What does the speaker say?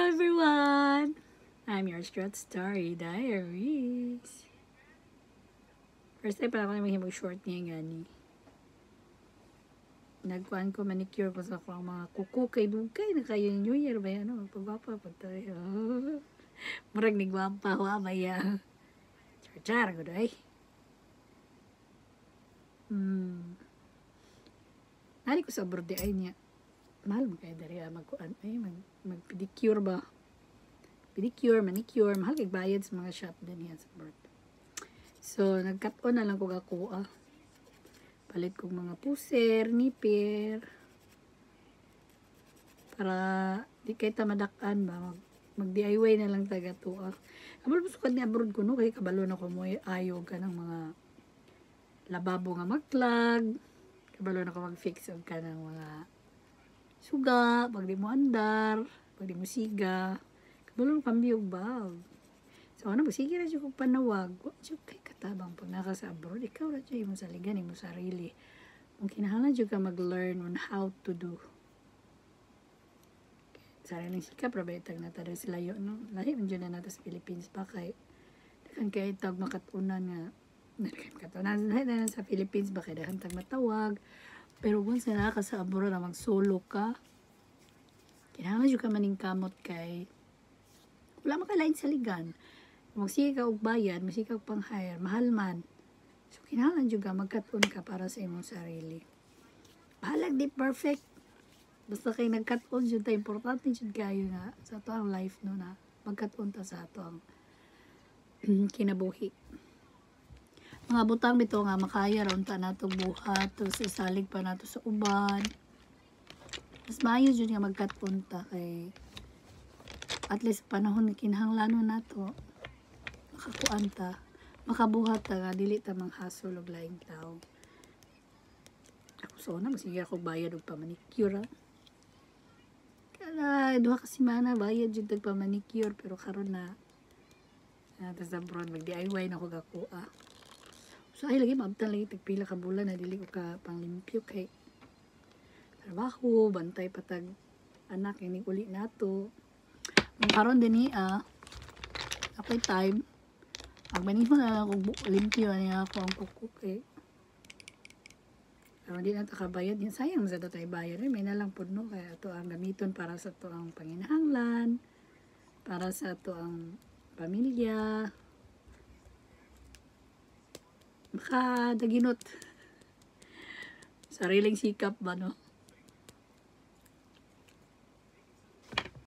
everyone! I'm your Short Story Diaries. First time pala ako na maghimog short niya gani. Nagkuhan ko, manicure ko sa ako ang mga kuko kay dugay na kayo New Year ba yan? Pagwapa pa tayo. Murag ni gwapa wa ba ya? Char ko day. Nari ko sa abroad ay niya. Mahal mo kayo dari magkuhan. Ay, mag-pedicure ba? Pedicure, manicure. Mahal kay bayad sa mga shop din yan sa abroad. So, nag-cut on na lang ko ako. Palit kong mga puser, nipir. Para di kayo tamadakan ba? Mag-DIY na lang taga to. Abal mo sukad ni abroad ko no. Kaya kabalo na ko mo ayaw ka ng mga lababo nga magklag. Kabalo na ko mag-fix ka ng mga suga. Pag di mo andar. Pag di mo siga. Kabalo na kambiyog ba? So, ano ba? Sige na siya kong panawag. Siya kay katabang pag naka sa abroad. Ikaw na siya yung saligan, yung sarili. Kung kinahanglan siya ka mag-learn on how to do. Sariling sikap, rabaytag na tada sila yun. No? Lahi, nandiyo na natin sa Philippines pa kay dakan kay tawag makatunan nga. Makatunan na sa Philippines ba kay dahan tag matawag. Pero kung sila ka sa abroad na mag-solo ka, kinahanglan siya ka maningkamot kay wala makalain sa ligan. Magsige ka og bayad, magsige ka pang hire, mahal man. So, kinahanglan juga magkat-on ka para sa imong sarili. Bahalag di perfect. Basta kay nagkat-on jud ta importante jud kayo nga sa ato ang life no na magkat-on ta sa ato ang kinabuhi. Mga butang bito nga makaya ra unta nato buhat, tapos isalig pa nato sa uban. Mas maayo jud nga magkat-on ta kay at least panahon kinahanglanon nato makakuan ta, makabuhat ta nga dili ta manghasol og laing tao. Ako so na masige ako bayad og pamanicure. Kala duha ka semana bayad jud tag pamanicure pero karon na tas abroad mag DIY na ko gakuha. So ay lagi maabtan lagi tag pila ka bulan na dili ko ka panglimpyo kay trabaho, bantay patag anak ini uli nato. Ang karon din ako'y time magmanin mo na kung limpyo niya ako ang kuko kay pero hindi na takabayad yun sayang sa tayo bayad may na lang po no kaya ito ang gamiton para sa ito ang panginahanglan para sa ito ang pamilya makadaginot sariling sikap ba no